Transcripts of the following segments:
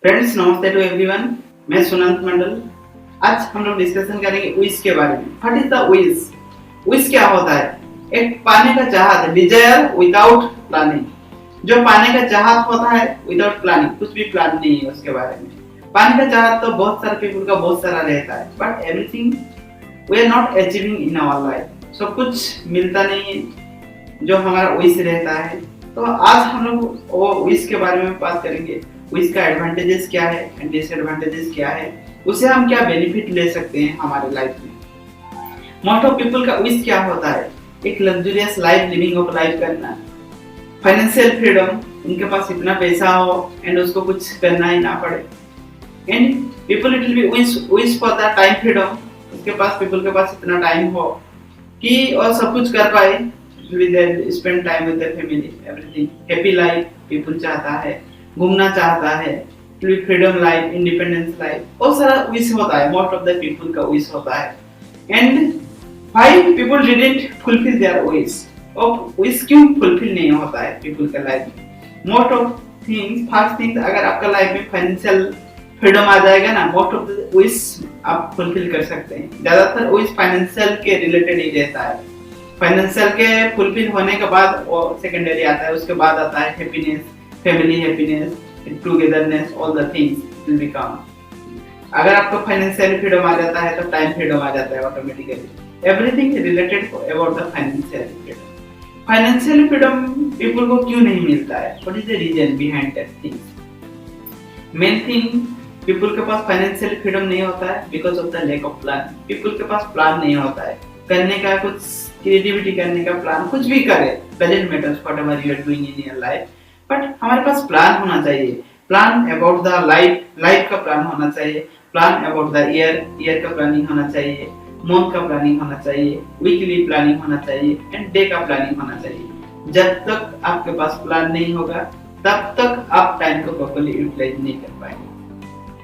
Friends नमस्ते to everyone. मैं सुनंत मंडल। आज हम लोग डिस्कशन करेंगे विश के बारे में। What is the wish? Wish क्या होता है? एक पाने का चाहत, डिजायर विदाउट प्लानिंग। जो पाने का चाहत होता है विदाउट प्लानिंग, कुछ भी प्लान नहीं है उसके बारे में। पाने का चाहत तो बहुत सारे पीपल का बहुत सारा रहता है, but everything we are not achieving in our life. सब कुछ मिलता नहीं है जो हमारा विश रहता है। तो आज हम लोग वो विश के बारे में बात करेंगे। इसका एडवांटेजेस क्या है एंड डिसएडवांटेजेस क्या है, उससे हम क्या बेनिफिट ले सकते हैं हमारे लाइफ में। मोस्ट ऑफ पीपल का विश क्या होता है? एक luxurious life, living of life करना, फाइनेंशियल फ्रीडम, उनके पास इतना पैसा हो एंड उसको कुछ करना ही ना पड़े। And people it will B wish for the time freedom, उसके पास पीपल के पास इतना टाइम हो कि और सब कुछ कर पाए, with their spend time with their family, everything happy life people चाहता है, घूमना चाहता है, फ्रीडम लाइफ, इंडिपेंडेंस लाइफ, बहुत सारा विश होता है। मोस्ट ऑफ द पीपल का विश होता है। And why people didn't fulfil there wish? और विश क्यों फुलफिल नहीं होता है पीपल का लाइफ में? Most of things, first things, अगर आपका लाइफ में फाइनेंशियल फ्रीडम आ जाएगा ना, मोस्ट ऑफ द विश आप फुलफिल कर सकते हैं। ज्यादातर विश फाइनेंशियल के रिलेटेड ही रहता है। फाइनेंशियल के फुलफिल होने के बाद वो सेकेंडरी आता है, उसके बाद आता है happiness, family happiness, togetherness, all the things will become. अगर आपको फाइनेंशियल फ्रीडम आ जाता है तो टाइम फ्रीडम आ जाता है automatically. Everything related about the financial freedom. Financial freedom people को क्यों नहीं मिलता है? What is the reason behind that things? Main thing, people के पास फाइनेंशियल फ्रीडम नहीं होता है because of the lack of plan. People के पास प्लान नहीं होता है करने का, कुछ क्रिएटिविटी करने का प्लान, कुछ भी करे, doesn't matter whatever you are doing in your life, but हमारे पास प्लान होना चाहिए। Plan about the life, life का प्लान होना चाहिए। Plan about the year, year का प्लानिंग होना चाहिए। मंथ का प्लानिंग होना चाहिए। वीकली प्लानिंग होना चाहिए एंड डे का प्लानिंग होना चाहिए। जब तक आपके पास प्लान नहीं होगा तब तक आप टाइम को प्रॉपर्ली यूटिलाइज नहीं कर पाएंगे।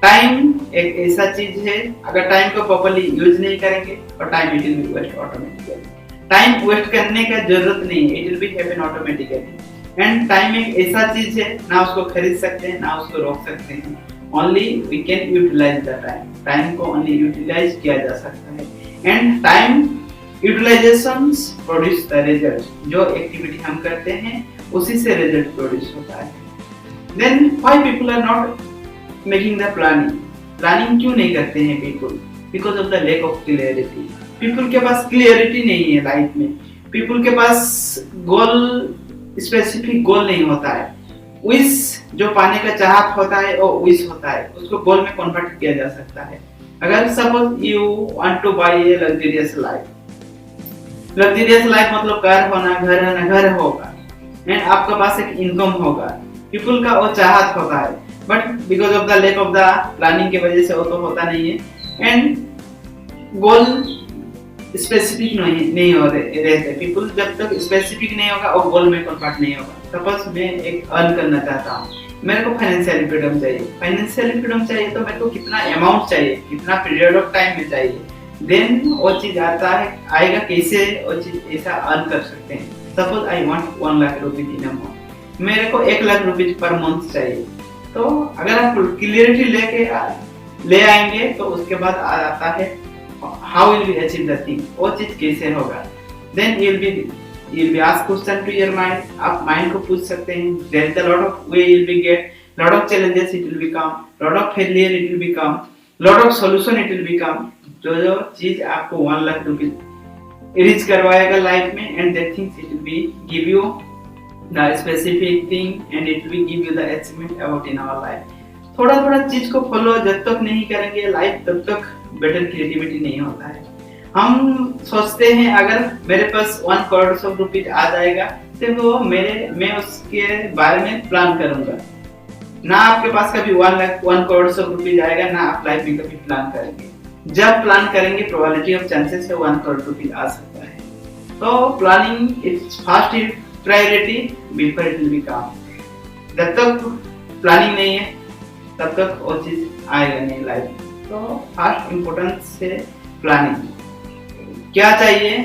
टाइम एक ऐसा चीज है, अगर टाइम को प्रॉपर्ली यूज नहीं करेंगे और time it will be waste automatically. Time waste करने का जरूरत नहीं है, it will be happen automatically. And time एक ऐसा चीज है, ना उसको खरीद सकते हैं ना उसको रोक सकते हैं। Only we can utilise the time. Time को ओनली यूटिलाइज किया जा सकता है। And time utilisations produce the result. जो एक्टिविटी हम करते हैं उसी से रिजल्ट प्रोड्यूस होता है। Then why people are not making the planning? Planning क्यों नहीं करते हैं people? Because of the lack of clarity. People के पास क्लियरिटी नहीं है लाइफ में। पीपल के पास गोल, स्पेसिफिक गोल नहीं होता है। विश जो पाने का चाहत होता है वो विश होता है, उसको गोल में कन्वर्ट किया जा सकता है। अगर suppose you want to buy a luxurious life, luxurious life मतलब कार होना, घर होना, घर होगा एंड आपके पास एक इनकम होगा, पीपल का वो चाहत होता है, but because of the lack of the planning की वजह से वो तो होता नहीं है। एंड गोल स्पेसिफिक नहीं हो रहते। पीपल जब तक स्पेसिफिक नहीं होगा और गोल में कन्वर्ट नहीं होगा। सपोज मैं एक अर्न करना चाहता हूँ, मेरे को फाइनेंशियल फ्रीडम चाहिए। फाइनेंशियल फ्रीडम चाहिए तो मेरे को कितना अमाउंट चाहिए, कितना पीरियड ऑफ टाइम में चाहिए, देन वो चीज आता है, आएगा कैसे वो चीज ऐसा अर्न कर सकते हैं। Suppose I want 1 lakh rupees in a month, मेरे को 1 लाख रुपीज पर मंथ चाहिए। तो अगर आप क्लियरिटी लेके ले आएंगे तो उसके बाद आता है how will we achieve the thing, वो चीज कैसे होगा। Then you will be ask question to your mind, आप माइंड को पूछ सकते हैं। There is a lot of way you will be get, lot of challenges it will become, lot of failure it will become, lot of solution it will become. जो चीज आपको 1 lakh rupees reach करवाएगा life में, and that things it will B give you the specific thing and it will give you the achievement about in our life. थोड़ा थोड़ा चीज को follow जब तक नहीं करेंगे लाइफ, तब तक बेटर क्रिएटिविटी नहीं होता है। हम सोचते हैं अगर मेरे पास 1 करोड़ रुपीज आ जाएगा तो वो मैं उसके बारे में प्लान करूंगा। ना आपके पास कभी 1 करोड़ रुपीज आएगा, ना आप लाइफ में कभी प्लान करेंगे। जब प्लान करेंगे प्रोबेबिलिटी ऑफ चांसेस है 1 करोड़ रुपीज आ सकता है। तो planning it's first priority before it will become. जब तक प्लानिंग नहीं है तब तक वो चीज आएगा नहीं लाइफ। तो फर्स्ट इम्पोर्टेंस है प्लानिंग। क्या चाहिए,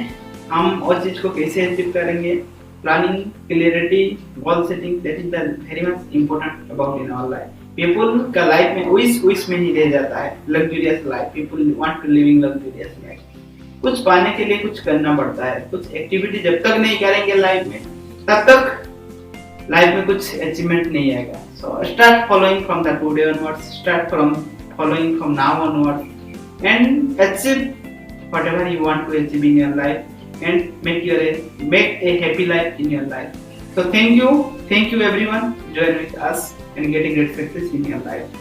हम वो चीज को कैसे अचीव करेंगे, planning, clarity, goal setting, that is the very much important about in our life. People का लाइफ में विश में ही रह जाता है luxurious life. People want to living luxurious life. कुछ पाने के लिए कुछ करना पड़ता है। कुछ एक्टिविटी जब तक नहीं करेंगे लाइफ में, तब तक लाइफ में कुछ अचीवमेंट नहीं आएगा। So start following from the today onwards, start from following from now onwards and achieve whatever you want to achieve in your life and make a happy life in your life. So thank you everyone, join with us and getting great success in your life.